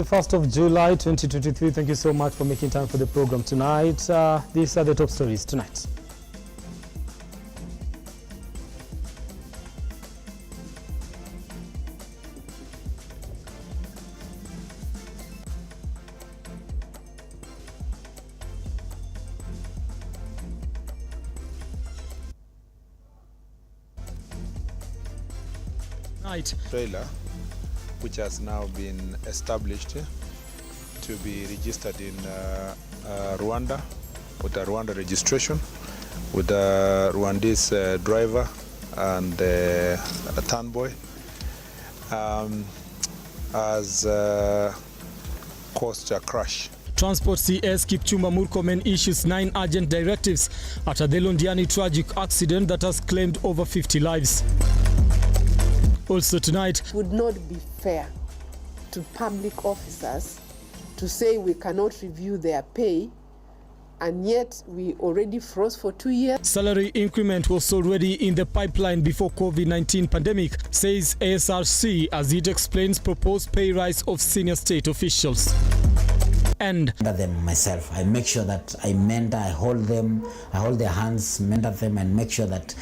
1st of July 2023. Thank you so much for making time for the program tonight. These are the top stories tonight. Trailer, which has now been established to be registered in Rwanda with a Rwanda registration, with a Rwandese driver and a tanboy, has caused a crash. Transport CS Kipchumba Murkomen issues 9 urgent directives after the Londiani tragic accident that has claimed over 50 lives. Also tonight, it would not be fair to public officers to say we cannot review their pay, and yet we already froze for 2 years. Salary increment was already in the pipeline before COVID-19 pandemic, says ASRC as it explains proposed pay rise of senior state officials. And them myself, I make sure that I mentor, I hold their hands, mentor them, and make sure that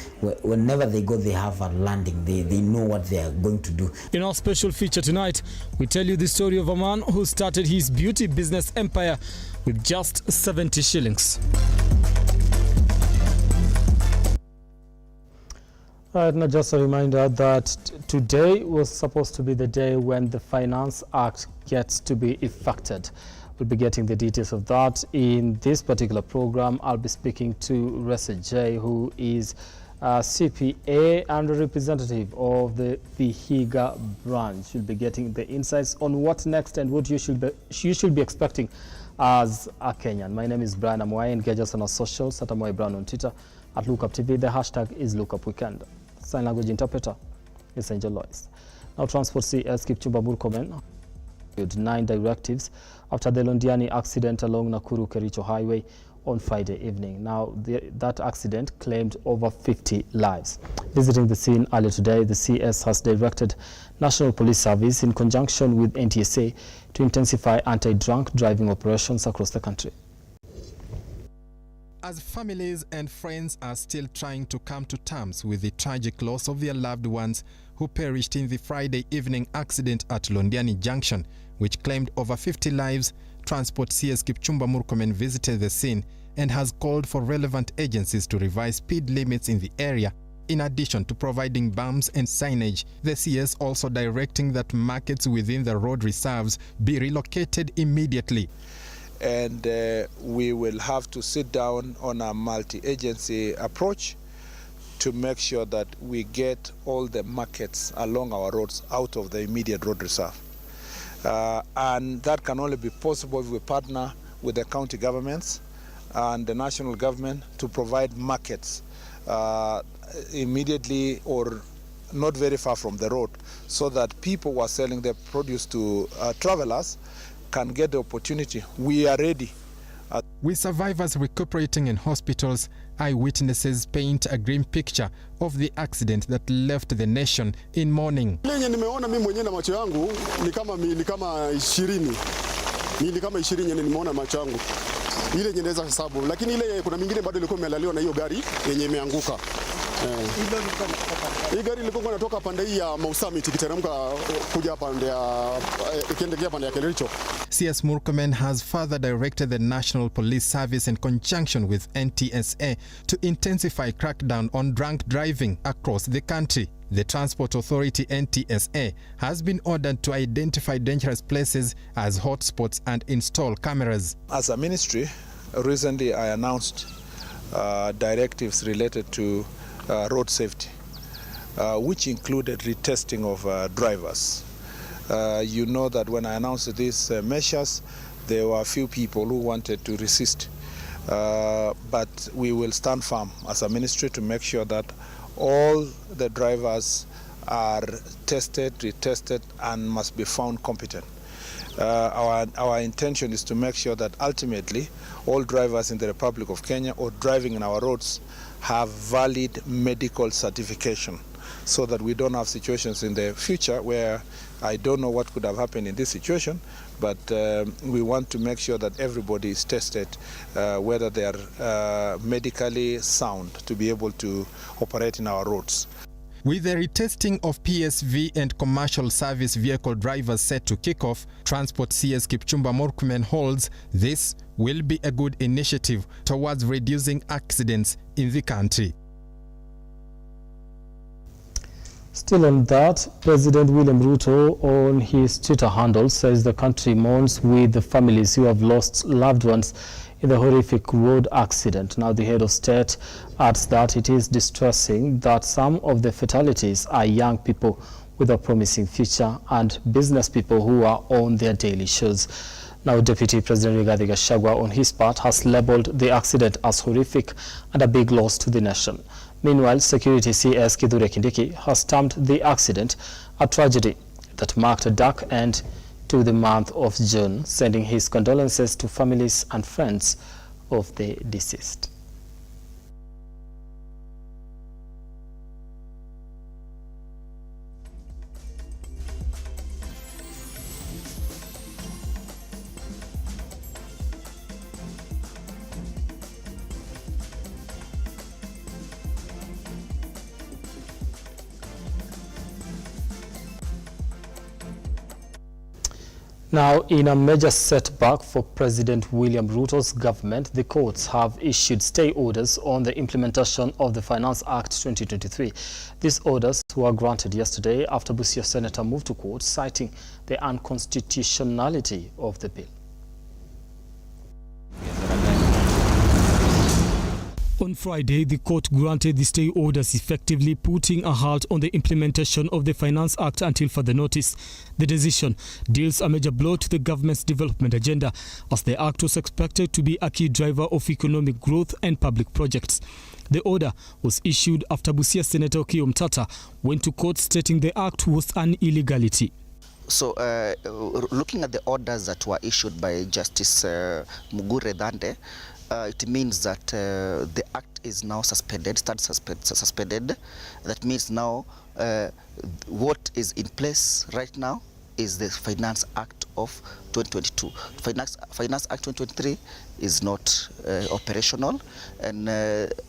whenever they go, they have a landing. They know what they are going to do. In our special feature tonight, we tell you the story of a man who started his beauty business empire with just 70 shillings. Now just a reminder that today was supposed to be the day when the Finance Act gets to be effected. We'll be getting the details of that in this particular program. I'll be speaking to Resa J, who is CPA and a representative of the Vihiga branch. You'll be getting the insights on what's next and what you should be expecting as a Kenyan. My name is Brian Amwai. Engage us on our socials at Amwai Brown on Twitter, at Lookuptv. The hashtag is LookupWeekend. Sign language interpreter is Angel Lois. Now, Transport CS Kipchumba Murkomen 9 directives after the Londiani accident along Nakuru-Kericho Highway on Friday evening. Now, that accident claimed over 50 lives. Visiting the scene earlier today, the CS has directed National Police Service in conjunction with NTSA to intensify anti-drunk driving operations across the country. As families and friends are still trying to come to terms with the tragic loss of their loved ones who perished in the Friday evening accident at Londiani Junction, which claimed over 50 lives, Transport CS Kipchumba Murkomen visited the scene and has called for relevant agencies to revise speed limits in the area. In addition to providing bumps and signage, the CS also directing that markets within the road reserves be relocated immediately. And we will have to sit down on a multi-agency approach to make sure that we get all the markets along our roads out of the immediate road reserve. And that can only be possible if we partner with the county governments and the national government to provide markets immediately or not very far from the road, so that people who are selling their produce to travelers can get the opportunity. We are ready. With survivors recuperating in hospitals, eyewitnesses paint a grim picture of the accident that left the nation in mourning. Nimeona mimi mwenyewe na macho yangu ni kama 20. Ni kama 20 nimeona macho yangu. Ile yenye naweza hesabu, lakini ile kuna mingine bado ilikuwa imelaliwa na hiyo gari yenye imeanguka. Hii gari ilikuwa inatoka pande hii ya Mau Summit ikiteremka kuja pande ya ikiendelea pande ya Kericho. CS Murkomen has further directed the National Police Service in conjunction with NTSA to intensify crackdown on drunk driving across the country. The Transport Authority NTSA has been ordered to identify dangerous places as hotspots and install cameras. As a ministry, recently I announced directives related to road safety, which included retesting of drivers. You know that when I announced these measures, there were a few people who wanted to resist. But we will stand firm as a ministry to make sure that all the drivers are tested, retested, and must be found competent. our intention is to make sure that ultimately all drivers in the Republic of Kenya or driving in our roads have valid medical certification, so that we don't have situations in the future where I don't know what could have happened in this situation, but we want to make sure that everybody is tested whether they are medically sound to be able to operate in our roads. With the retesting of PSV and commercial service vehicle drivers set to kick off, Transport CS Kipchumba Murkomen holds this will be a good initiative towards reducing accidents in the country. Still on that, President William Ruto on his Twitter handle says the country mourns with the families who have lost loved ones in the horrific road accident. Now, the head of state adds that it is distressing that some of the fatalities are young people with a promising future and business people who are on their daily shows. Now, Deputy President Rigathi Gachagua on his part has labelled the accident as horrific and a big loss to the nation. Meanwhile, Security CS Kithure Kindiki has termed the accident a tragedy that marked a dark end to the month of June, sending his condolences to families and friends of the deceased. Now, in a major setback for President William Ruto's government, the courts have issued stay orders on the implementation of the Finance Act 2023. These orders were granted yesterday after Busia Senator moved to court, citing the unconstitutionality of the bill. On Friday, the court granted the stay orders, effectively putting a halt on the implementation of the Finance Act until further notice. The decision deals a major blow to the government's development agenda, as the act was expected to be a key driver of economic growth and public projects. The order was issued after Busia Senator Okiya Omtatah went to court stating the act was an illegality. So, looking at the orders that were issued by Justice Mugure Dande, it means that the act is now suspended, suspended. That means now what is in place right now is the Finance Act of 2022. Finance Act 2023 is not operational, and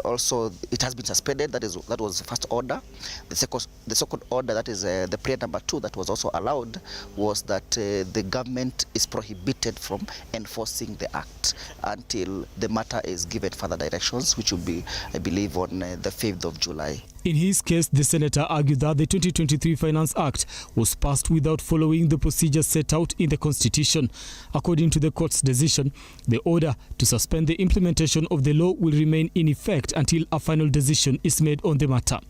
also it has been suspended. That was the first order. The second order, that is the prayer number 2, that was also allowed, was that the government is prohibited from enforcing the act until the matter is given further directions, which will be, I believe, on the 5th of July. In his case, the senator argued that the 2023 Finance Act was passed without following the procedures set out in the Constitution. According to the court's decision, the order to suspend the implementation of the law will remain in effect until a final decision is made on the matter.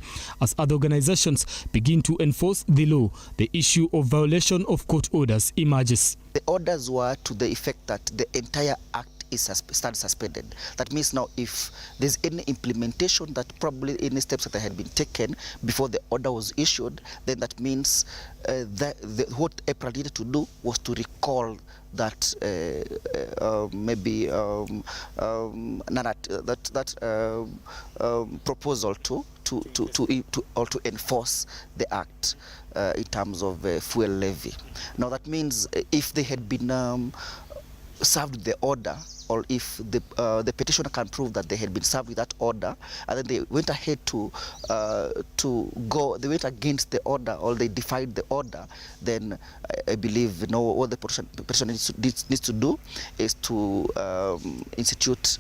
As other organizations begin to enforce the law, the issue of violation of court orders emerges. The orders were to the effect that the entire act is suspended. That means now if there's any implementation, that probably any steps that had been taken before the order was issued, then that means what April needed to do was to recall that proposal to enforce the act in terms of fuel levy. Now that means if they had been served the order, or if the petitioner can prove that they had been served with that order, and then they went ahead they went against the order, or they defied the order, then I believe what the petitioner needs to do is to institute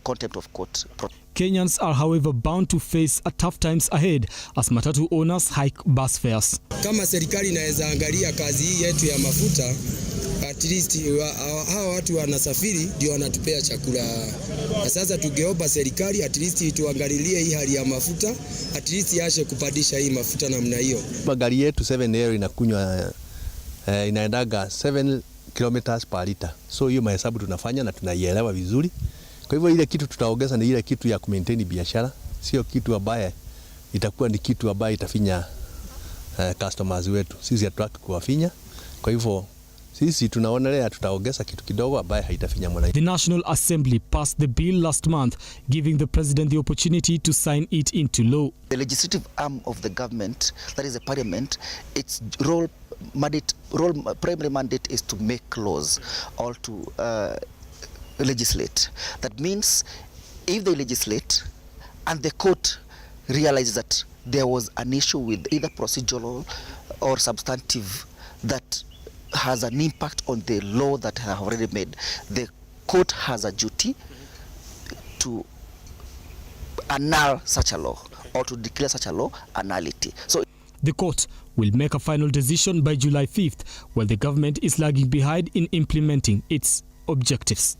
contempt of court. Kenyans are, however, bound to face a tough times ahead as matatu owners hike bus fares. Kama serikali inaweza angalia kazi hii yetu ya mafuta, at least hawa watu wanasafiri ndio wanatupea chakula. Na sasa tungeomba serikali at least tuangalilie hii hali ya mafuta, at least yashe kupandisha hii mafuta namna hiyo. Magari yetu 7L inakunywa inaendaga 7 kilometers per liter. So hiyo mahesabu tunafanya na tunaielewa vizuri. Kwa hivyo ile kitu tutaongeza ni ile kitu ya kumaintain biashara, sio kitu ambaye itakuwa ni kitu ambaye itafinya customers wetu. Sisi hatutaki kuwafinya. Kwa hivyo Sisi tunaonelea tutaongeza kitu kidogo ambaye haitafinya mwananchi. The National Assembly passed the bill last month, giving the president the opportunity to sign it into law. The legislative arm of the government, that is the parliament, its primary mandate is to make laws or to legislate. That means if they legislate and the court realizes that there was an issue with either procedural or substantive that has an impact on the law that have already made, the court has a duty to annul such a law or to declare such a law nullity. So the court will make a final decision by July 5th, while the government is lagging behind in implementing its objectives.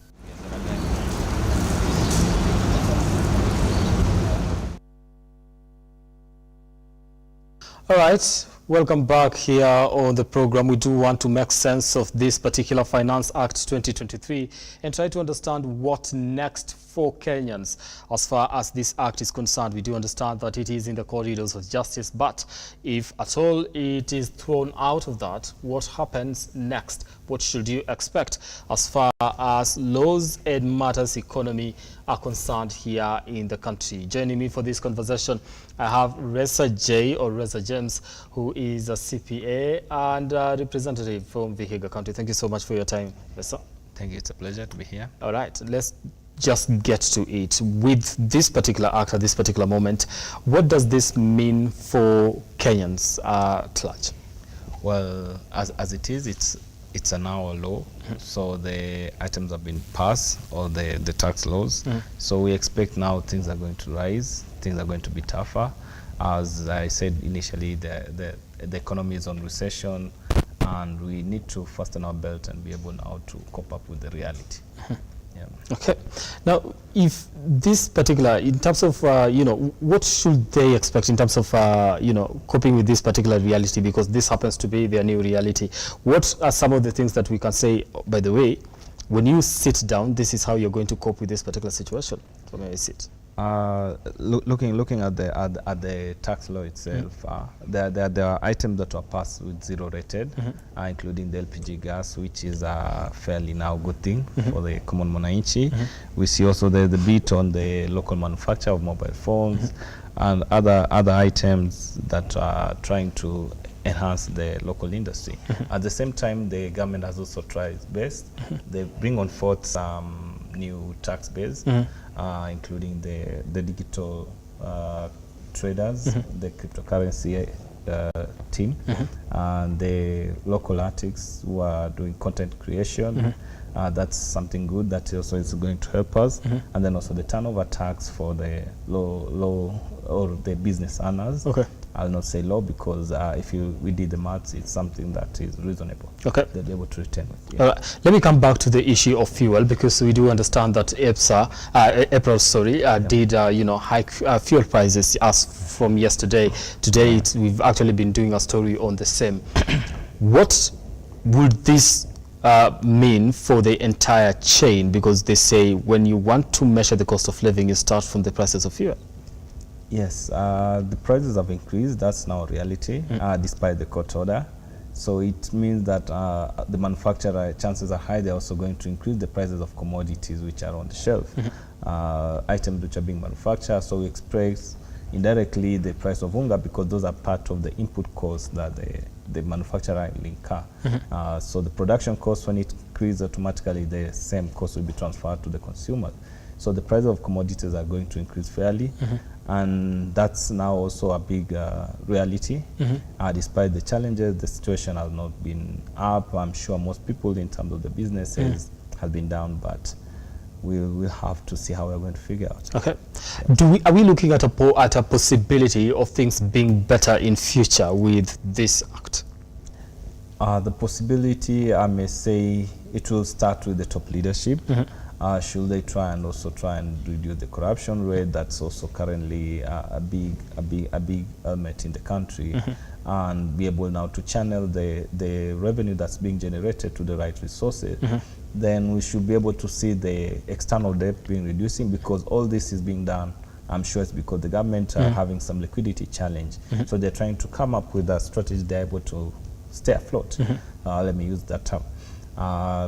All right, welcome back here on the program. We do want to make sense of this particular Finance Act 2023 and try to understand what next for Kenyans as far as this act is concerned. We do understand that it is in the corridors of justice, but if at all it is thrown out of that, what happens next? What should you expect as far as laws and matters economy are concerned here in the country? Joining me for this conversation, I have Reza James, who is a CPA and a representative from Vihiga County. Thank you so much for your time, Reza. Thank you. It's a pleasure to be here. All right, let's just get to it. With this particular act at this particular moment, what does this mean for Kenyans at large? Well, as it is, it's an hour law. So the items have been passed, or the tax laws. So we expect now things are going to rise, things are going to be tougher. As I said initially, the economy is on recession, and we need to fasten our belt and be able now to cope up with the reality. Yeah. Okay. Now, if this particular, in terms of, what should they expect in terms of, coping with this particular reality, because this happens to be their new reality? What are some of the things that we can say, by the way, when you sit down, this is how you're going to cope with this particular situation? So may I sit? Looking at the tax law itself, there are items that were passed with zero rated, including the LPG gas, which is a fairly now good thing for the common mwananchi. We see also the bit on the local manufacture of mobile phones and other items that are trying to enhance the local industry. At the same time, the government has also tried its best. They bring on forth some new tax base, including the digital traders, the cryptocurrency team, and the local artists who are doing content creation. That's something good that also is going to help us. And then also the turnover tax for the low or the business owners. Okay. I'll not say low because if we did the maths, it's something that is reasonable. Okay. They'll be able to retain it. Yeah. Let me come back to the issue of fuel, because we do understand that April did hike fuel prices as from yesterday. Today we've actually been doing a story on the same. What would this mean for the entire chain? Because they say when you want to measure the cost of living, you start from the prices of fuel. Yes, the prices have increased. That's now a reality, despite the court order. So it means that the manufacturer, chances are high, they're also going to increase the prices of commodities which are on the shelf, items which are being manufactured. So we expect indirectly the price of unga, because those are part of the input costs that the manufacturer will incur. So the production cost, when it increases, automatically the same cost will be transferred to the consumer. So the price of commodities are going to increase fairly, and that's now also a big reality. Despite the challenges, the situation has not been up. I'm sure most people in terms of the businesses have been down, but we'll have to see how we're going to figure out. Okay. Yeah. Are we looking at a possibility of things being better in future with this act? The possibility, I may say, it will start with the top leadership. Should they try and reduce the corruption rate? That's also currently a big element in the country, and be able now to channel the revenue that's being generated to the right resources. Then we should be able to see the external debt being reducing, because all this is being done, I'm sure it's because the government are having some liquidity challenge. So they're trying to come up with a strategy they're able to stay afloat. Let me use that term.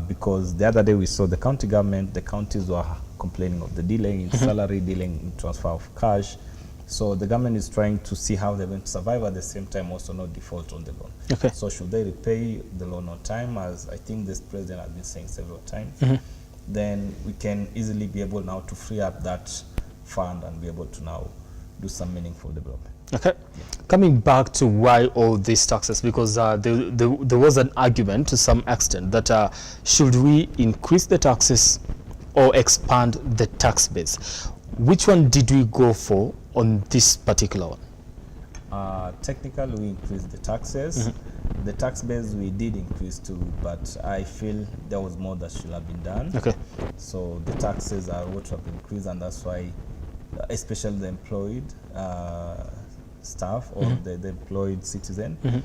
because the other day we saw the county government, the counties were complaining of the delay in salary, delay in transfer of cash. So the government is trying to see how they're going to survive, at the same time also not default on the loan. Okay. So should they repay the loan on time, as I think this president has been saying several times, then we can easily be able now to free up that fund and be able to now do some meaningful development. Okay. Yeah. Coming back to why all these taxes, because there was an argument to some extent that should we increase the taxes or expand the tax base? Which one did we go for on this particular one? Technically, we increased the taxes. The tax base we did increase too, but I feel there was more that should have been done. Okay. So the taxes are what have increased, and that's why, especially the employed staff or the employed citizen,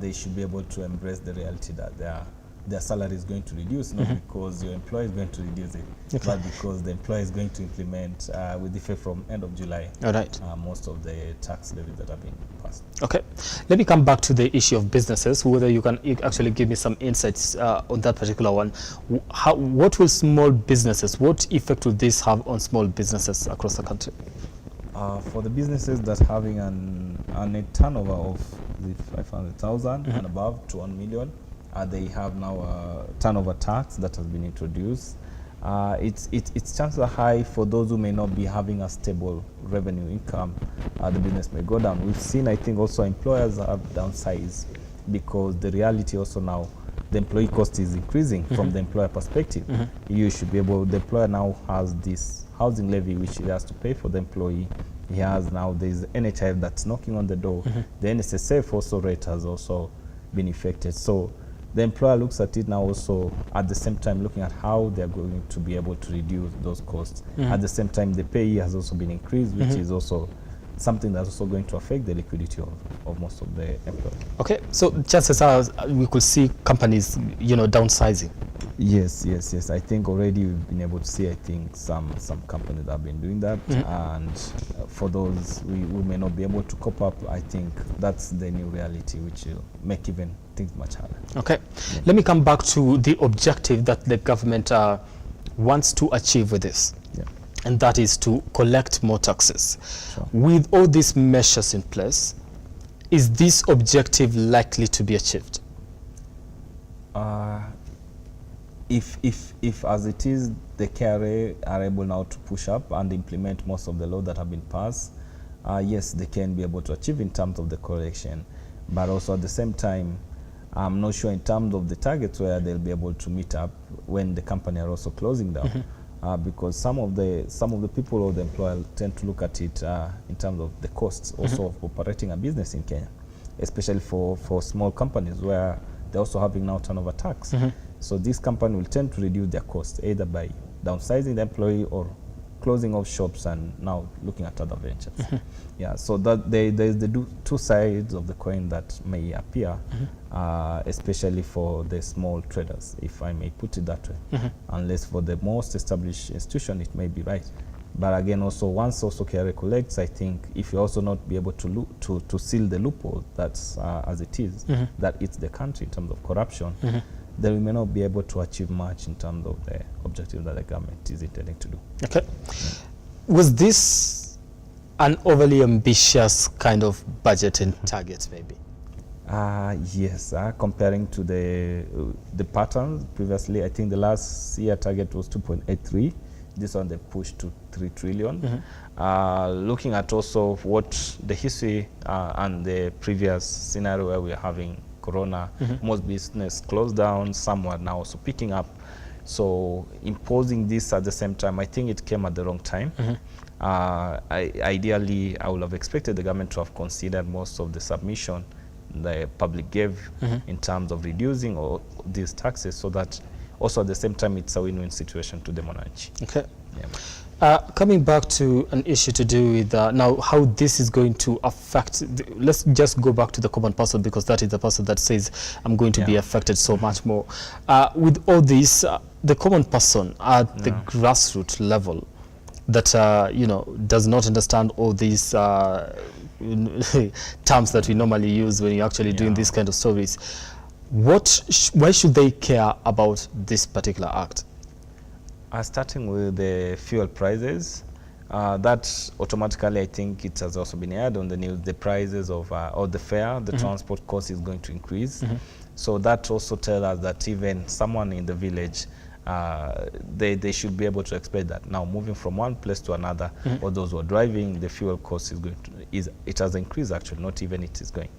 they should be able to embrace the reality that their salary is going to reduce, not because your employer is going to reduce it, but because the employer is going to implement with effect from end of July. All right. Most of the tax levies that have been passed. Okay, let me come back to the issue of businesses, whether you can actually give me some insights on that particular one. What will small businesses, what effect will this have on small businesses across the country? For the businesses that's having a net turnover of 500,000 and above to 1 million, they have now a turnover tax that has been introduced. Its chances are high for those who may not be having a stable revenue income. The business may go down. We've seen, I think, also employers have downsized, because the reality also now, the employee cost is increasing from the employer perspective. You should be able, the employer now has this housing levy which he has to pay for the employee. He has now, there's NHIF that's knocking on the door. The NSSF also rate has also been affected. So the employer looks at it now also, at the same time looking at how they're going to be able to reduce those costs. At the same time, the pay has also been increased, which is also something that's also going to affect the liquidity of most of the employees. Okay, so chances are we could see companies, downsizing. Yes. I think already we've been able to see, I think, some companies have been doing that. And for those we may not be able to cope up, I think that's the new reality, which will make even things much harder. Okay, let me come back to the objective that the government wants to achieve with this. And that is to collect more taxes. Sure. With all these measures in place, is this objective likely to be achieved? If as it is, the KRA are able now to push up and implement most of the laws that have been passed, yes, they can be able to achieve in terms of the collection. But also at the same time, I'm not sure in terms of the targets where they'll be able to meet up when the company are also closing down. Because some of the people or the employer tend to look at it in terms of the costs also of operating a business in Kenya, especially for small companies where they're also having now turnover tax. So this company will tend to reduce their costs either by downsizing the employee or closing off shops and now looking at other ventures. Yeah, so that there's the two sides of the coin that may appear, especially for the small traders, if I may put it that way. Unless for the most established institution, it may be right. But again, also once also KRA collects, I think if you also not be able to seal the loophole that's as it is, that it's the country in terms of corruption, then we may not be able to achieve much in terms of the objective that the government is intending to do. Okay. Was this an overly ambitious kind of budget and targets, maybe? Yes, comparing to the patterns previously, I think the last year target was 2.83. This one they pushed to 3 trillion. Looking at also what the history and the previous scenario where we are having Corona, most business closed down, some are now also picking up. So imposing this at the same time, I think it came at the wrong time. Ideally, I would have expected the government to have considered most of the submission the public gave in terms of reducing all these taxes, so that also at the same time it's a win-win situation to the monarchy. Okay. Coming back to an issue to do with now how this is going to affect, let's just go back to the common person, because that is the person that says I'm going to be affected so much more. With all this, the common person at the grassroots level that does not understand all these terms that we normally use when you're actually doing these kind of stories, Why should they care about this particular act? Starting with the fuel prices, that automatically, I think it has also been aired on the news, the prices of or the fare, the transport cost is going to increase. So that also tells us that even someone in the village, they should be able to expect that. Now, moving from one place to another, or those who are driving, the fuel cost is going to, it has increased actually, not even it is going.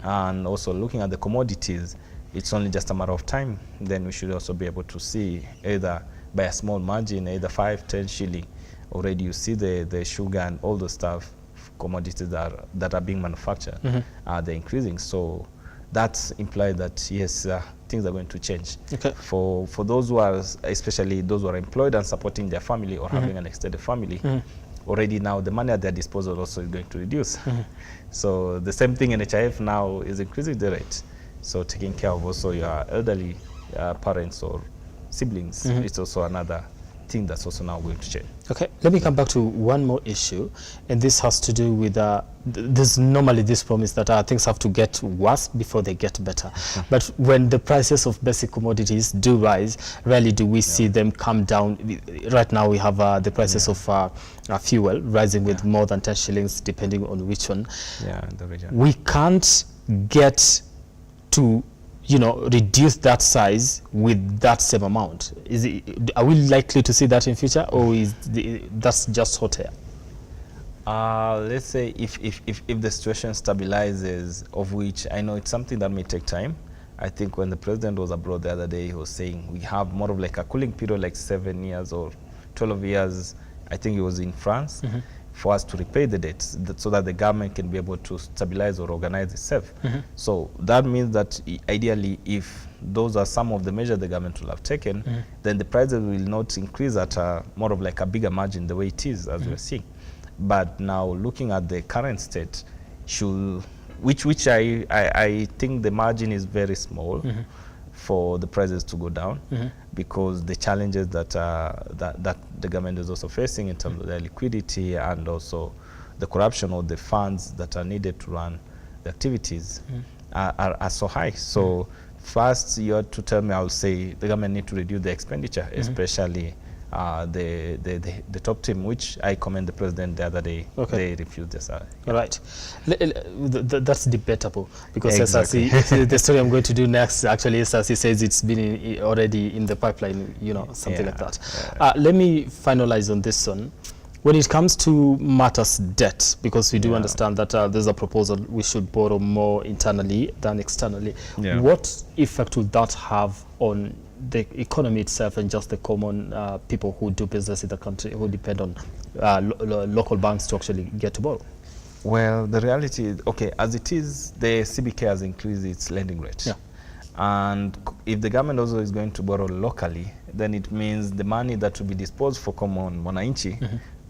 And also looking at the commodities, it's only just a matter of time. Then we should also be able to see either by a small margin, either 5-10 shilling. Already you see the sugar and all the stuff, commodities that are being manufactured, they're increasing. So that implies that, yes, things are going to change. Okay. For those who are, especially those who are employed and supporting their family or having an extended family, already now the money at their disposal also is going to reduce. So the same thing in HIF now is increasing the rate. So taking care of also your elderly parents or siblings, it's also another thing that's also now going to change. Okay, let me come back to one more issue, and this has to do with there's normally this promise that things have to get worse before they get better. But when the prices of basic commodities do rise, rarely do we see them come down. Right now we have the prices of fuel rising with more than 10 shillings depending on which one. The region. We can't get to reduce that size with that same amount. Are we likely to see that in future, or that's just hot air? Let's say if the situation stabilizes, of which I know it's something that may take time. I think when the president was abroad the other day, he was saying we have more of like a cooling period, like 7 years or 12 years. I think it was in France. For us to repay the debts, so that the government can be able to stabilize or organize itself. So that means that ideally, if those are some of the measures the government will have taken, then the prices will not increase at more of like a bigger margin the way it is, as we're seeing. But now looking at the current state, which I think the margin is very small for the prices to go down, because the challenges that the government is also facing in terms of their liquidity and also the corruption of the funds that are needed to run the activities are so high. So first, you have to tell me, I will say the government need to reduce the expenditure, especially the top team, which I commend the president the other day. They refused this. All right. That's debatable, because the story I'm going to do next actually is, as he says, it's been already in the pipeline, something like that. Let me finalize on this one. When it comes to matters debt, because we do understand that there's a proposal we should borrow more internally than externally. What effect will that have on the economy itself and just the common people who do business in the country, who depend on local banks to actually get to borrow? Well, the reality is, as it is, the CBK has increased its lending rate. And if the government also is going to borrow locally, then it means the money that will be disposed for common wananchi,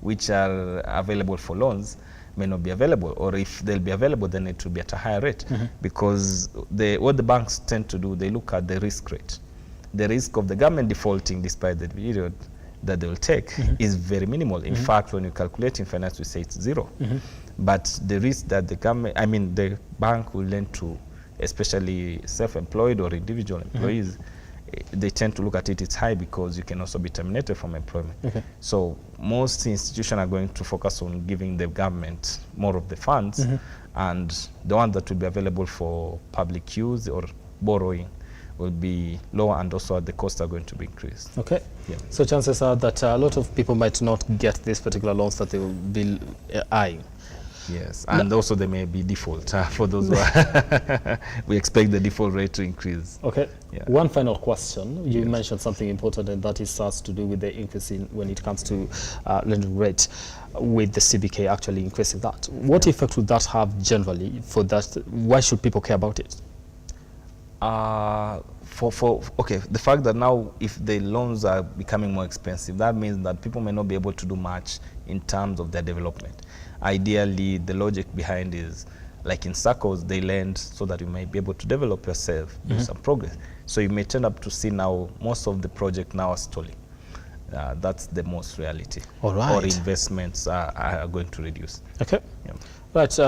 which are available for loans, may not be available, or if they'll be available, then it will be at a higher rate. Because what the banks tend to do, they look at the risk rate. The risk of the government defaulting despite the period that they will take is very minimal. In fact, when you calculate in finance, we say it's zero. But the risk that the bank will lend to, especially self-employed or individual employees, they tend to look at it's high, because you can also be terminated from employment. So most institutions are going to focus on giving the government more of the funds, and the ones that will be available for public use or borrowing will be lower, and also the costs are going to be increased. So chances are that a lot of people might not get these particular loans that they will be eyeing. Yes, and also there may be default for those who are we expect the default rate to increase. One final question. You mentioned something important, and that is has to do with the increase in when it comes to lending rate, with the CBK actually increasing that. What effect would that have generally for that? Why should people care about it? The fact that now if the loans are becoming more expensive, that means that people may not be able to do much in terms of their development. Ideally, the logic behind is, like in circles, they lend so that you may be able to develop yourself, do some progress. So you may turn up to see now most of the project now are stalling. that's the most reality. All right. Or investments are going to reduce. Okay. Yeah. Right.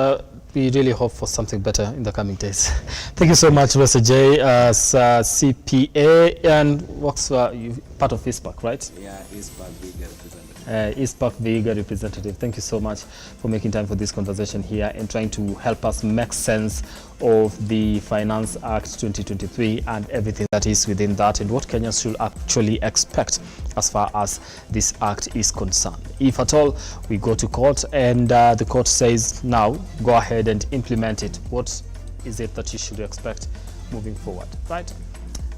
We really hope for something better in the coming days. Thank you so much, Mr. J, as CPA, and works you part of ISPAC, right? Yeah, ISPAC Viga representative. ISPAC Viga representative. Thank you so much for making time for this conversation here and trying to help us make sense of the Finance Act 2023 and everything that is within that and what Kenyans should actually expect as far as this act is concerned. If at all we go to court and the court says now go ahead and implement it, what is it that you should expect moving forward, right?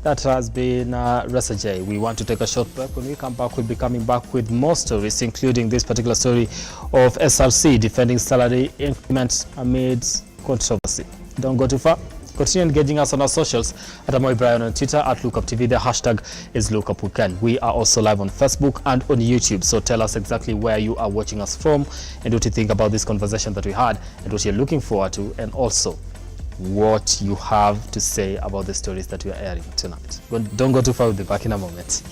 That has been Resa J. We want to take a short break. When we come back, we'll be coming back with more stories, including this particular story of SRC defending salary increments amid controversy. Don't go too far. Continue engaging us on our socials at Amoy Brian on Twitter, at Lookuptv. The hashtag is Lookupweekend. We are also live on Facebook and on YouTube. So tell us exactly where you are watching us from and what you think about this conversation that we had and what you're looking forward to, and also what you have to say about the stories that we are airing tonight. Don't go too far. We'll be back in a moment.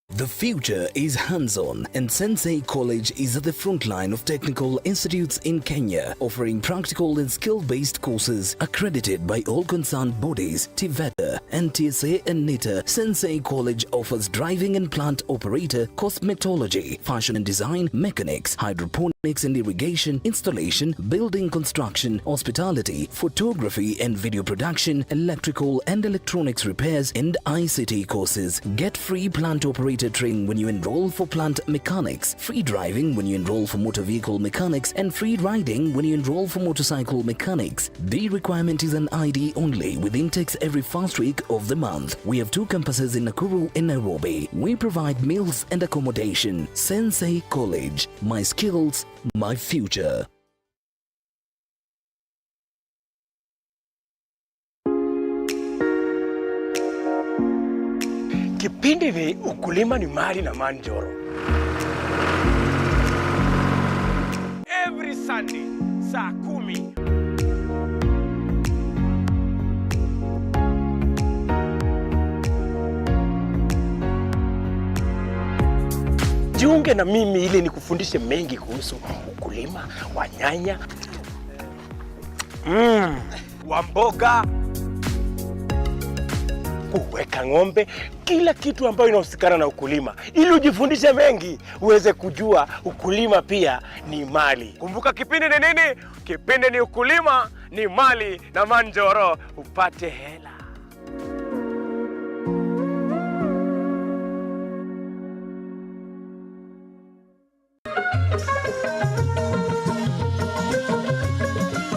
The future is hands-on, and Sensei College is at the front line of technical institutes in Kenya, offering practical and skill-based courses accredited by all concerned bodies, TVETA, NTSA and NITA. Sensei College offers driving and plant operator, cosmetology, fashion and design, mechanics, hydroponics and irrigation, installation, building construction, hospitality, photography and video production, electrical and electronics repairs, and ICT courses. Get free plant operator training when you enroll for plant mechanics, free driving when you enroll for motor vehicle mechanics, and free riding when you enroll for motorcycle mechanics. The requirement is an ID only, with intakes every first week of the month. We have 2 campuses in Nakuru and Nairobi. We provide meals and accommodation. Sensei College. My skills, my future. Kipindi ni ukulima ni mali na manjoro. Every Sunday, saa 10. Jiunge na mimi ili nikufundishe mengi kuhusu ukulima wa nyanya, wa mboga, kuweka ng'ombe, kila kitu ambayo inahusikana na ukulima, ili ujifundishe mengi, uweze kujua ukulima pia ni mali. Kumbuka kipindi ni nini? Kipindi ni ukulima ni mali na manjoro, upate hela.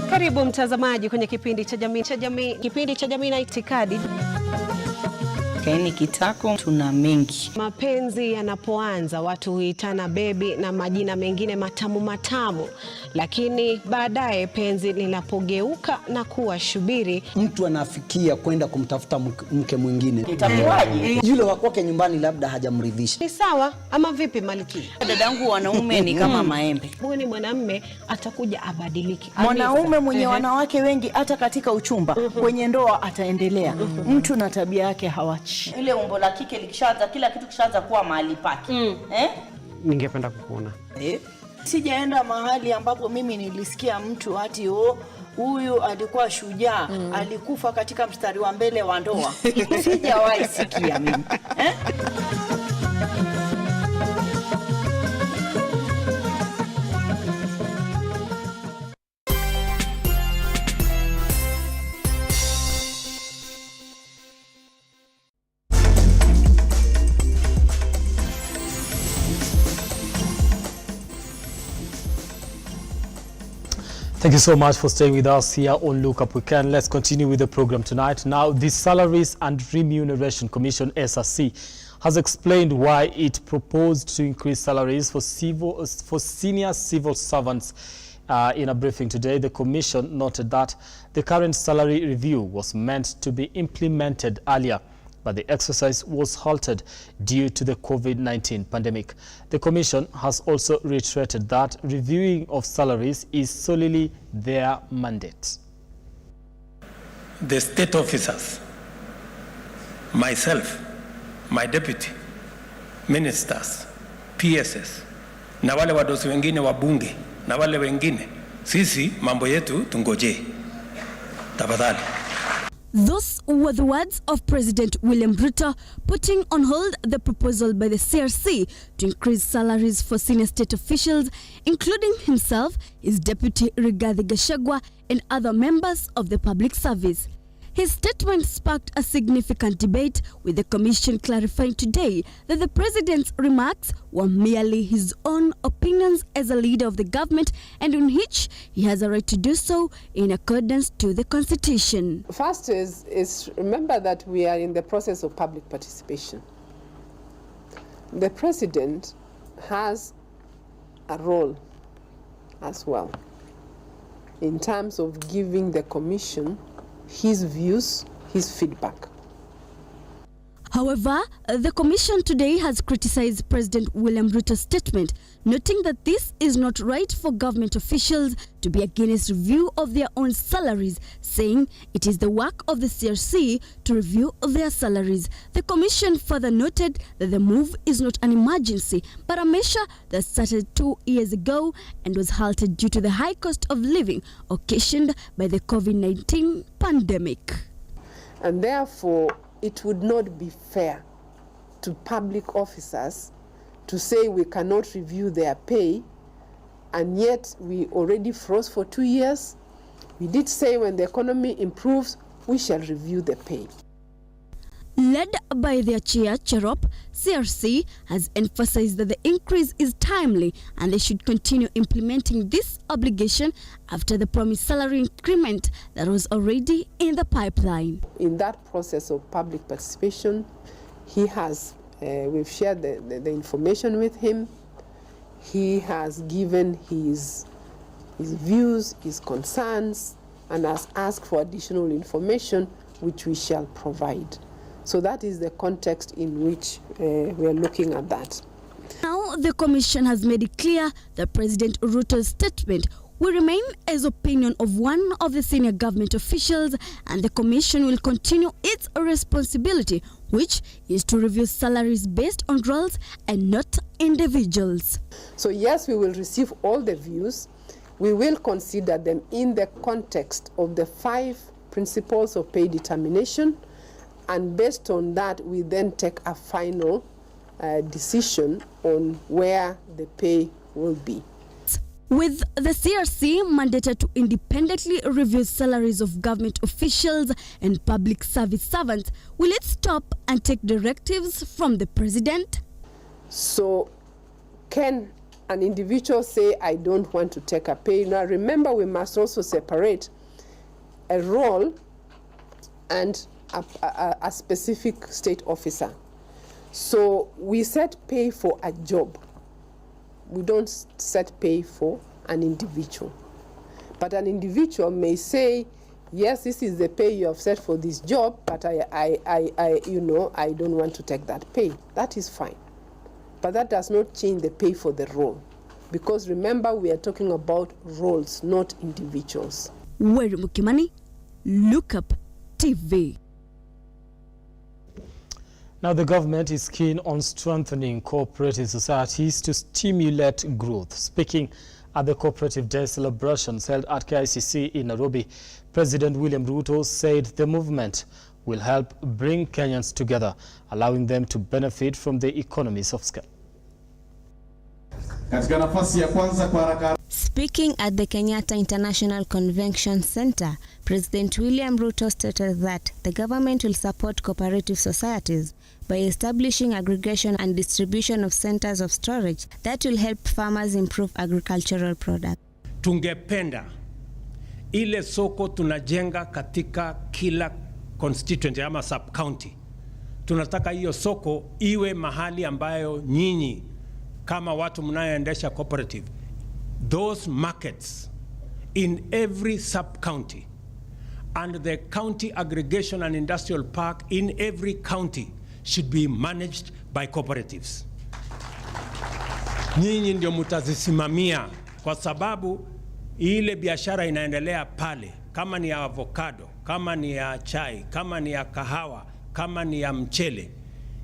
Karibu mtazamaji kwenye kipindi cha jamii na itikadi. Kaini kitako tuna mengi. Mapenzi yanapoanza watu huitana bebi na majina mengine matamu, lakini baadaye penzi linapogeuka na kuwa shubiri, mtu anafikia kwenda kumtafuta mke mwingine. Itakuwaje? Yule wa kwake nyumbani labda hajamridhisha. Ni sawa ama vipi Maliki? Dadangu, wanaume ni kama maembe. Huyu mwanamume atakuja abadiliki. Mwanaume mwenye wanawake wengi hata katika uchumba, kwenye ndoa ataendelea. Mtu na tabia yake hawachi. Ile umbo la kike likishaanza, kila kitu kishaanza kuwa mahali pake. Ningependa kukuona. Sijaenda mahali ambapo mimi nilisikia mtu ati huyu alikuwa shujaa, alikufa katika mstari wa mbele wa ndoa. Sijawahi sikia mimi. Thank you so much for staying with us here on Lookuptv. Let's continue with the program tonight. Now, the Salaries and Remuneration Commission, SRC, has explained why it proposed to increase salaries for senior civil servants. In a briefing today, the Commission noted that the current salary review was meant to be implemented earlier, but but the exercise was halted due to the COVID-19 pandemic. The Commission has also reiterated that reviewing of salaries is solely their mandate. The state officers, myself, my deputy, ministers, PSS, na wale wadosi wengine wa bunge, na wale wengine, sisi mambo yetu tungoje. Tafadhali. Those were the words of President William Ruto putting on hold the proposal by the CRC to increase salaries for senior state officials, including himself, his deputy Rigathi Gachagua, and other members of the public service. His statement sparked a significant debate, with the Commission clarifying today that the President's remarks were merely his own opinions as a leader of the government, and in which he has a right to do so in accordance to the Constitution. First is remember that we are in the process of public participation. The President has a role as well in terms of giving the Commission his views, his feedback. However, the Commission today has criticized President William Ruto's statement, noting that this is not right for government officials to be against review of their own salaries, saying it is the work of the CRC to review their salaries. The Commission further noted that the move is not an emergency, but a measure that started 2 years ago and was halted due to the high cost of living occasioned by the COVID-19 pandemic. And therefore, it would not be fair to public officers to say we cannot review their pay, and yet we already froze for 2 years. We did say when the economy improves, we shall review the pay. Led by their chair, Cherop, CRC has emphasized that the increase is timely and they should continue implementing this obligation after the promised salary increment that was already in the pipeline. In that process of public participation, he has, we've shared the information with him. He has given his views, his concerns, and has asked for additional information, which we shall provide. So that is the context in which we are looking at that. Now the Commission has made it clear that President Ruto's statement will remain as opinion of one of the senior government officials, and the Commission will continue its responsibility, which is to review salaries based on roles and not individuals. So yes, we will receive all the views. We will consider them in the context of the 5 principles of pay determination, and based on that, we then take a final decision on where the pay will be. With the CRC mandated to independently review salaries of government officials and public service servants, will it stop and take directives from the President? So can an individual say, I don't want to take a pay? Now remember, we must also separate a role and a specific state officer. So we set pay for a job. We don't set pay for an individual. But an individual may say, yes, this is the pay you have set for this job, but I don't want to take that pay. That is fine. But that does not change the pay for the role. Because remember, we are talking about roles, not individuals. Weri Mukimani, Lookuptv. Now, the government is keen on strengthening cooperative societies to stimulate growth. Speaking at the Cooperative Day celebrations held at KICC in Nairobi, President William Ruto said the movement will help bring Kenyans together, allowing them to benefit from the economies of scale. Speaking at the Kenyatta International Convention Center, President William Ruto stated that the government will support cooperative societies by establishing aggregation and distribution of centers of storage that will help farmers improve agricultural products. Tungependa ile soko tunajenga katika kila constituency ama sub county. Tunataka hiyo soko iwe mahali ambayo nyinyi kama watu mnayoendesha cooperative, those markets in every sub county and the county aggregation and industrial park in every county should be managed by cooperatives. Nyinyi ndio mtazisimamia, kwa sababu ile biashara inaendelea pale, kama ni ya avocado, kama ni ya chai, kama ni ya kahawa, kama ni ya mchele.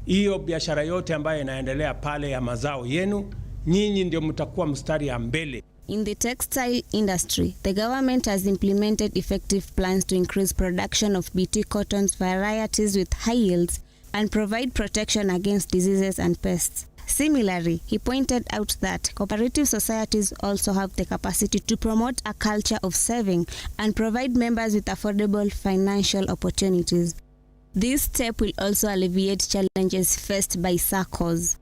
Hiyo biashara yote ambayo inaendelea pale ya mazao yenu, nyinyi ndio mtakuwa mstari ya mbele. In the textile industry, the government has implemented effective plans to increase production of BT cotton's varieties with high yields and provide protection against diseases and pests. Similarly, he pointed out that cooperative societies also have the capacity to promote a culture of saving and provide members with affordable financial opportunities. This step will also alleviate challenges faced by SACCOs.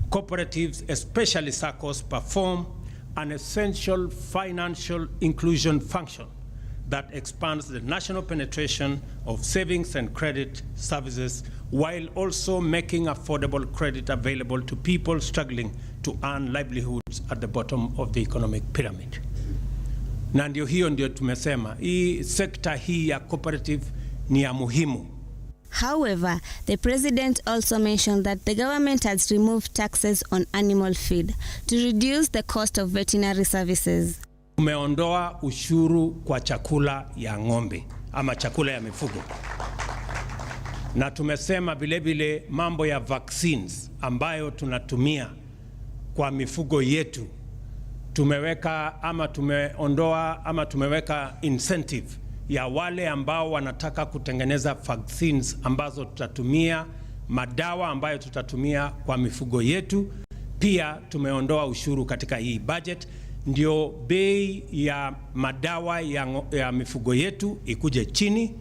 Cooperatives, especially SACCOs, perform an essential financial inclusion function that expands the national penetration of savings and credit services while also making affordable credit available to people struggling to earn livelihoods at the bottom of the economic pyramid. Na ndio hiyo ndio tumesema, hii sekta hii ya cooperative ni ya muhimu. However, the president also mentioned that the government has removed taxes on animal feed to reduce the cost of veterinary services. Tumeondoa ushuru kwa chakula ya ng'ombe ama chakula ya mifugo. Na tumesema vile vile mambo ya vaccines ambayo tunatumia kwa mifugo yetu. Tumeweka ama tumeondoa ama tumeweka incentive ya wale ambao wanataka kutengeneza vaccines ambazo tutatumia, madawa ambayo tutatumia kwa mifugo yetu. Pia tumeondoa ushuru katika hii budget, ndio bei ya madawa ya mifugo yetu ikuje chini,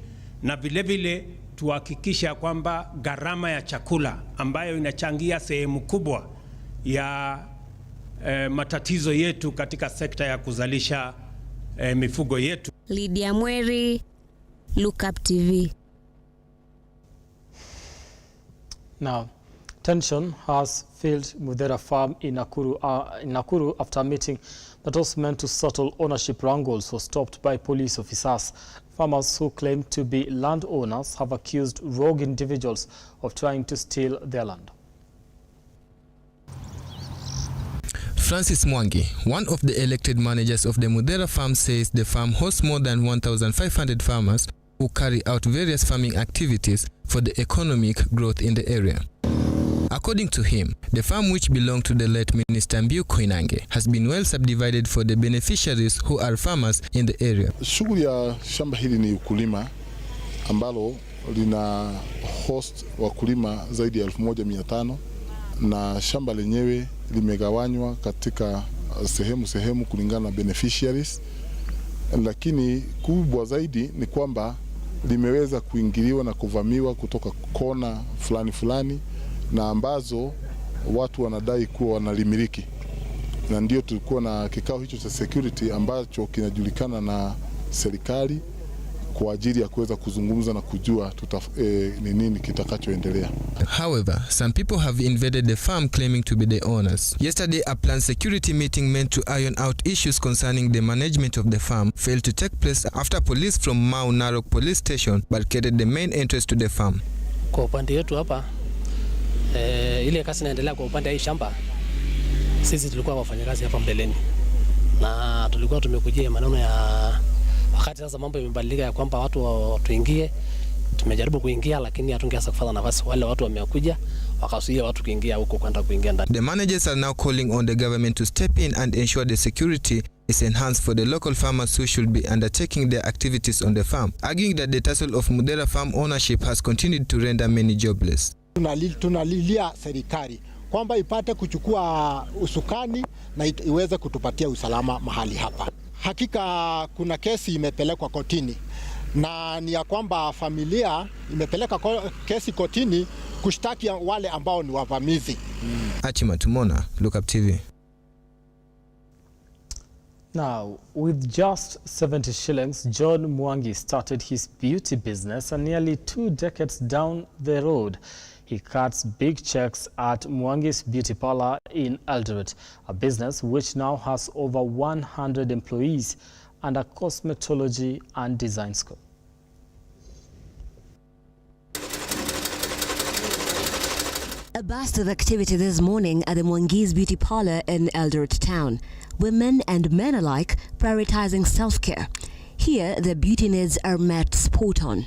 na vile vile tuhakikisha kwamba gharama ya chakula ambayo inachangia sehemu kubwa ya matatizo yetu katika sekta ya kuzalisha mifugo yetu. Lydia Mweri, Lookuptv. Now, tension has filled Mudhera farm in Nakuru after a meeting that was meant to settle ownership wrangles was stopped by police officers. Farmers who claim to be landowners have accused rogue individuals of trying to steal their land. Francis Mwangi, one of the elected managers of the Mudhera farm, says the farm hosts more than 1,500 farmers who carry out various farming activities for the economic growth in the area. According to him, the farm, which belonged to the late Minister Mbiu Koinange, has been well subdivided for the beneficiaries who are farmers in the area. Shughuli ya shamba hili ni ukulima ambalo lina host wakulima zaidi ya 1500 na shamba lenyewe limegawanywa katika sehemu kulingana na beneficiaries, lakini kubwa zaidi ni kwamba limeweza kuingiliwa na kuvamiwa kutoka kona fulani na ambazo watu wanadai kuwa wanalimiliki, na ndio tulikuwa na kikao hicho cha security ambacho kinajulikana na serikali kwa ajili ya kuweza kuzungumza na kujua ni nini kitakachoendelea. However, some people have invaded the farm claiming to be the owners. Yesterday, a planned security meeting meant to iron out issues concerning the management of the farm failed to take place after police from Mau Narok police station barricaded the main entrance to the farm. Kwa upande wetu hapa, ile kazi inaendelea kwa upande wa hii shamba. Sisi tulikuwa wafanyakazi hapa mbeleni, na tulikuwa tumekujia maneno ya wakati sasa mambo yamebadilika ya kwamba watu tuingie. Tumejaribu kuingia lakini hatungeweza kupata nafasi. Wale watu wamekuja wakasuia watu kuingia huko kwenda kuingia ndani. The managers are now calling on the government to step in and ensure the security is enhanced for the local farmers who should be undertaking their activities on the farm, arguing that the tussle of Mudhera farm ownership has continued to render many jobless. Tunalilia serikali kwamba ipate kuchukua usukani na iweze kutupatia usalama mahali hapa. Hakika kuna kesi imepelekwa kotini, na ni ya kwamba familia imepeleka kesi kotini kushtaki wale ambao ni wavamizi. Achima Tumona, Lookuptv. Now, with just 70 shillings, John Mwangi started his beauty business, and nearly 2 decades down the road, he cuts big checks at Mwangi's Beauty Parlor in Eldoret, a business which now has over 100 employees and a cosmetology and design school. burst of activity this morning at the Mwangi's Beauty Parlor in Eldoret Town. Women and men alike prioritizing self-care. Here, their beauty needs are met spot on.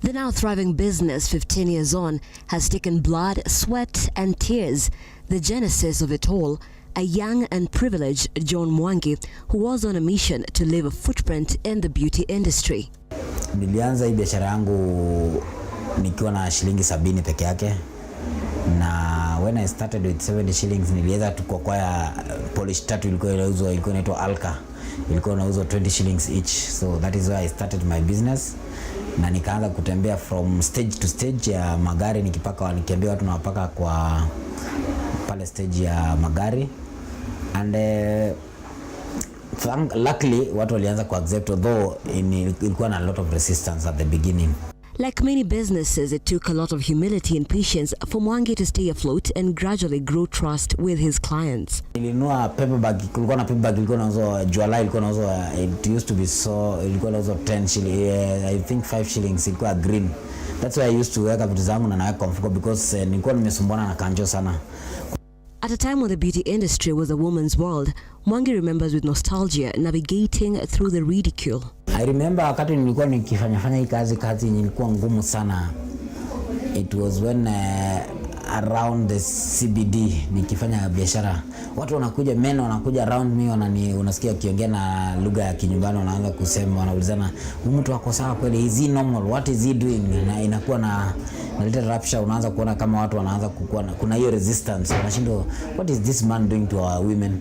The now thriving business 15 years on has taken blood, sweat and tears. The genesis of it all, a young and privileged John Mwangi who was on a mission to leave a footprint in the beauty industry. Nilianza hii biashara yangu nikiwa na shilingi 70 peke yake, na when I started with 70 shillings niliweza tukokwaya polish tatu ilikuwa inaitwa Alka, ilikuwa inauzwa 20 shillings each. So that is why I started my business, na nikaanza kutembea from stage to stage ya magari, nikiambia watu nawapaka kwa pale stage ya magari, and luckily watu walianza ku accept, although ilikuwa na a lot of resistance at the beginning. Like many businesses, it took a lot of humility and patience for Mwangi to stay afloat and gradually grow trust with his clients. Nilinunua paper bag, kulikuwa na paper bag ilikuwa inauzwa July, ilikuwa inauzwa, it used to be so, ilikuwa inauzwa 10 shillings, I think 5 shillings, ilikuwa green. That's why I used to weka vitu zangu na naweka mfuko because nilikuwa nimesumbuana na kanjo sana. At a time when the beauty industry was a woman's world, Mwangi remembers with nostalgia navigating through the ridicule. I remember wakati nilikuwa nikifanya hii kazi ilikuwa ngumu sana. It was when around the CBD nikifanya biashara, watu wanakuja, men wanakuja around me, unasikia kiongea na lugha ya kinyumbani, wanaanza kusema, wanaulizana mtu wako sawa kweli, is he normal, what is he doing, na inakuwa na little rapture. Unaanza kuona kama watu wanaanza kukua, kuna hiyo resistance, wanashindwa what is this man doing to our women.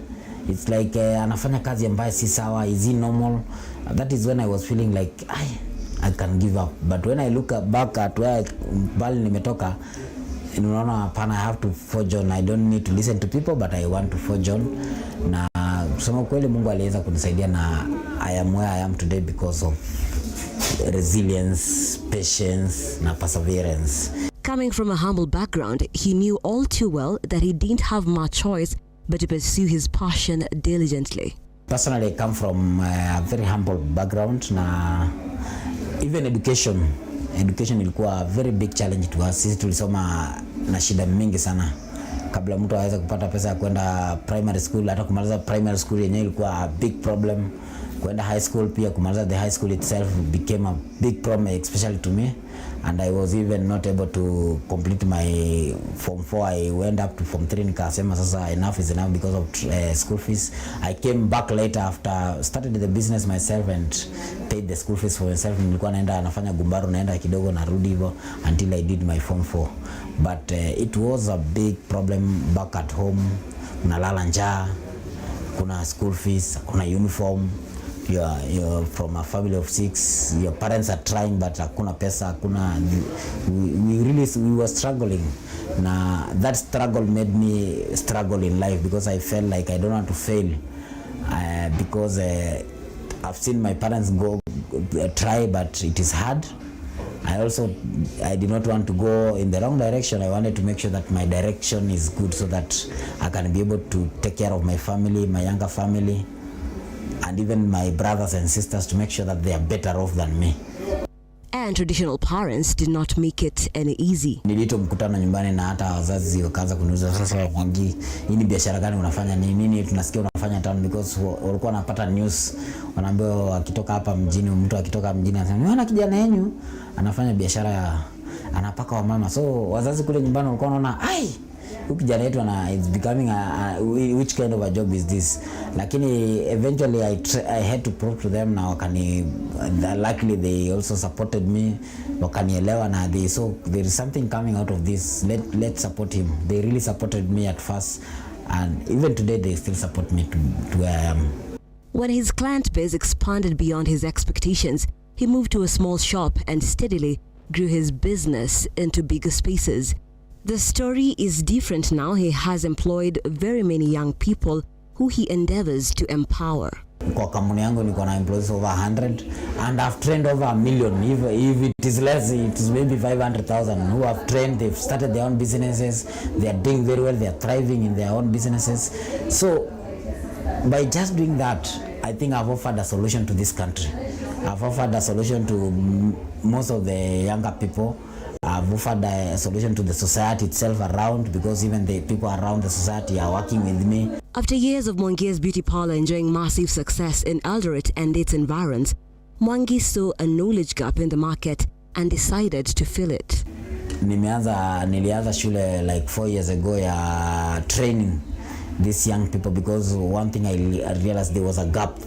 It's like anafanya kazi ambayo si sawa, is he normal. That is when I was feeling like I can give up. But when I look back at where bali nimetoka, unaona hapana, I have to forge on. I don't need to listen to people, but I want to forge on. Na kusema kweli Mungu aliweza kunisaidia, na I am where I am today because of resilience, patience na perseverance. Coming from a humble background, he knew all too well that he didn't have much choice but to pursue his passion diligently. Personally, I come from a very humble background, na even education ilikuwa a very big challenge to us. Sisi tulisoma na shida mingi sana kabla mtu aweze kupata pesa ya kwenda primary school. Hata kumaliza primary school yenyewe ilikuwa a big problem. Kwenda high school pia, kumaliza the high school itself became a big problem, especially to me, and I was even not able to complete my form 4. I went up to form 3, nikasema sasa enough is enough because of school fees. I came back later after started the business myself and paid the school fees for myself. Nilikuwa naenda nafanya gumbaru, naenda kidogo narudi hivyo until I did my form 4. But it was a big problem back at home. Unalala njaa, kuna school fees, kuna uniform. You're from a family of 6. Your parents are trying, but hakuna pesa, hakuna. We were struggling. Na that struggle made me struggle in life because I felt like I don't want to fail. Because I've seen my parents try, but it is hard. I did not want to go in the wrong direction. I wanted to make sure that my direction is good so that I can be able to take care of my family, my younger family, and even my brothers and sisters, to make sure that they are better off than me. And traditional parents did not make it any easy. Nilito mkutano nyumbani na hata wazazi wakaanza kuniuliza, sasa Mwangi, hii ni biashara gani unafanya, nini tunasikia unafanya town? Because walikuwa wanapata news, wanaambiwa akitoka hapa mjini, mtu akitoka mjini anasema mwana kijana yenu anafanya biashara ya anapaka wa mama. So wazazi kule nyumbani walikuwa wanaona kijana yetu it's becoming which kind of a job is this. Lakini eventually I had to prove to them, na luckily they also supported me, wakanielewa, na they so there is something coming out of this, let's support him. They really supported me at first, and even today they still support me to where I am. When his client base expanded beyond his expectations, he moved to a small shop and steadily grew his business into bigger spaces. The story is different now. He has employed very many young people who he endeavors to empower. Kwa kampuni yangu niko na employees over 100, and I've trained over 1 million. If it is less, it is maybe 500,000 who have trained. They've started their own businesses. They are doing very well. They are thriving in their own businesses. So by just doing that, I think I've offered a solution to this country. I've offered a solution to most of the younger people. I've offered a solution to the society itself around, because even the people around the society are working with me. After years of Mwangi's beauty parlor enjoying massive success in Eldoret and its environs, Mwangi saw a knowledge gap in the market and decided to fill it. Nilianza shule like 4 years ago ya training these young people, because one thing I realized there was a gap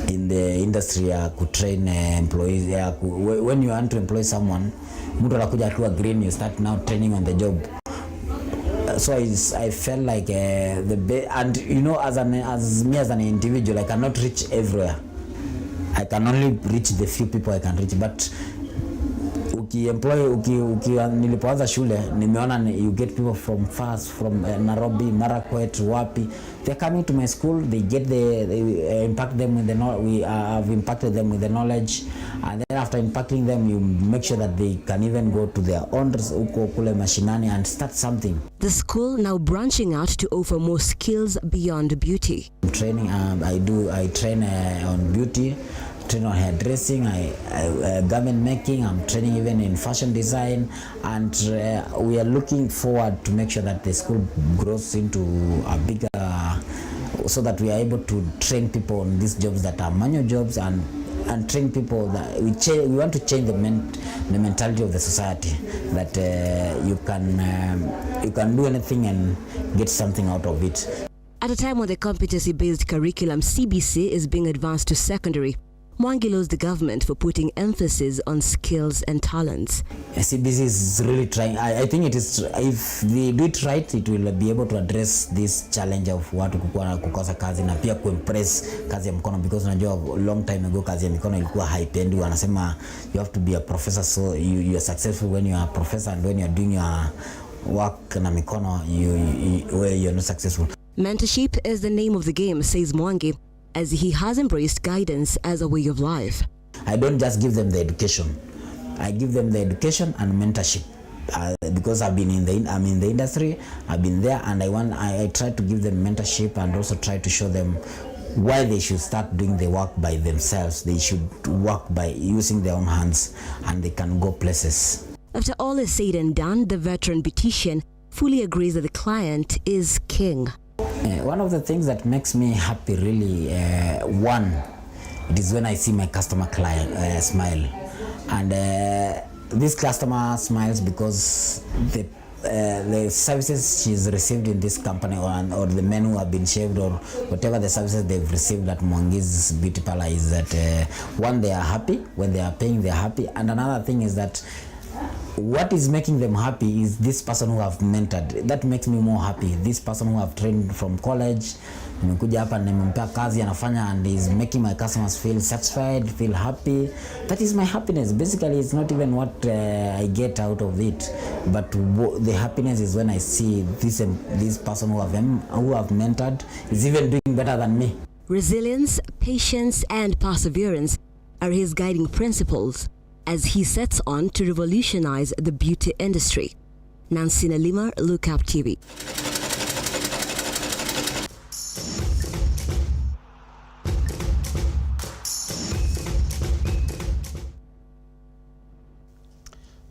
in the industry ya kutrain employees. When you want to employ someone, mtu anakuja akiwa green, you start now training on the job. So I felt like and you know, as me as an individual, I cannot reach everywhere. I can only reach the few people I can reach, but nilipoanza shule nimeona you get people from fast, from Nairobi, Marakwet, wapi. They're coming to my school, they impact them with the knowledge. We have impacted them with the knowledge, and then after impacting them, you make sure that they can even go to their owners uko kule mashinani and start something. The school now branching out to offer more skills beyond beauty. Training, I train on beauty, train on hairdressing, garment making. I'm training even in fashion design, and we are looking forward to make sure that the school grows into a bigger, so that we are able to train people on these jobs that are manual jobs, and train people that we want to change the mentality of the society, that you can do anything and get something out of it. At a time when the competency-based curriculum CBC is being advanced to secondary, Mwangi loves the government for putting emphasis on skills and talents. CBC is really trying. I think it is, if they do it right, it will be able to address this challenge of watu kukosa kazi na pia kuimpress kazi ya mkono, because unajua long time ago kazi ya mikono ilikuwa haipendi. Wanasema you have to be a professor, so you are successful when you are a professor, and when you are doing your work na mikono, you are not successful. Mentorship is the name of the game, says Mwangi, as he has embraced guidance as a way of life. I don't just give them the education. I give them the education and mentorship, because I'm in the industry, I've been there, and I try to give them mentorship and also try to show them why they should start doing the work by themselves. They should work by using their own hands, and they can go places. After all is said and done, the veteran beautician fully agrees that the client is king. One of the things that makes me happy really, it is when I see my customer client smile, and this customer smiles because the services she's received in this company, or the men who have been shaved, or whatever the services they've received at Mwangi's beauty parlor, is that one, they are happy. When they are paying, they are happy, and another thing is that what is making them happy is this person who have mentored. That makes me more happy. This person who have trained from college, nimekuja hapa nimempea kazi anafanya, and is making my customers feel satisfied, feel happy. That is my happiness. Basically, it's not even what I get out of it, but the happiness is when I see this person who have mentored is even doing better than me. Resilience, patience, and perseverance are his guiding principles as he sets on to revolutionize the beauty industry. Nancy Nalima, Lookuptv.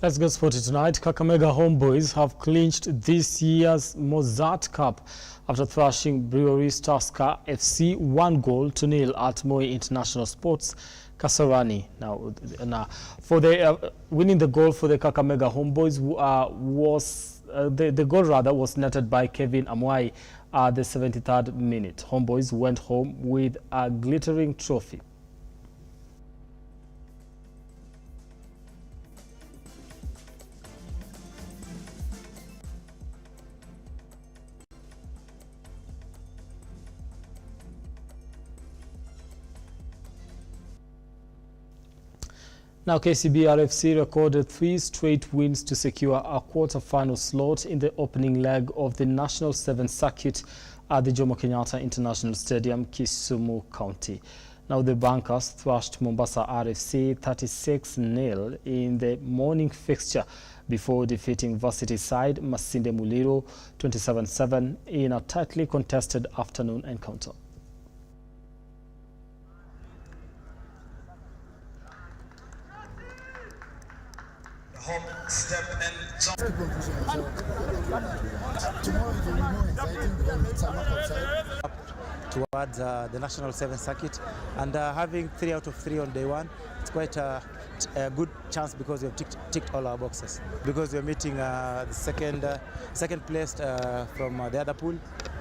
Let's go sporty tonight. Kakamega Homeboys have clinched this year's Mozart Cup after thrashing Brewery's Tusker FC 1-0 at Moi International Sports Kasarani. Now for the winning the goal for the Kakamega Homeboys the goal was netted by Kevin Amwai at the 73rd minute. Homeboys went home with a glittering trophy. Now, KCB RFC recorded 3 straight wins to secure a quarter-final slot in the opening leg of the National 7th Circuit at the Jomo Kenyatta International Stadium, Kisumu County. Now, the Bankers thrashed Mombasa RFC 36-0 in the morning fixture before defeating varsity side Masinde Muliro 27-7 in a tightly contested afternoon encounter. hop, step, and jump. Towards the National 7 Circuit, and having 3 out of 3 on day one, it's quite a good chance because we have ticked all our boxes. Because we're meeting the second placed from the other pool,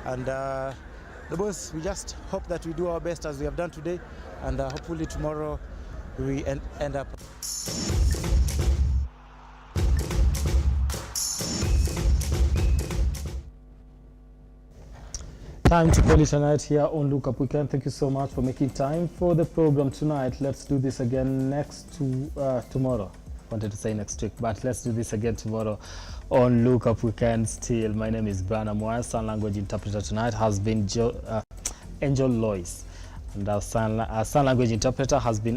and the boys, we just hope that we do our best as we have done today, and hopefully tomorrow we end up. Time to call it a night here on Look Up Weekend. Thank you so much for making time for the program tonight. Let's do this again tomorrow. Wanted to say next week, but let's do this again tomorrow on Look Up Weekend. Still, my name is Brian Moore. Sign language interpreter tonight has been Angel Lois, and our sign language interpreter has been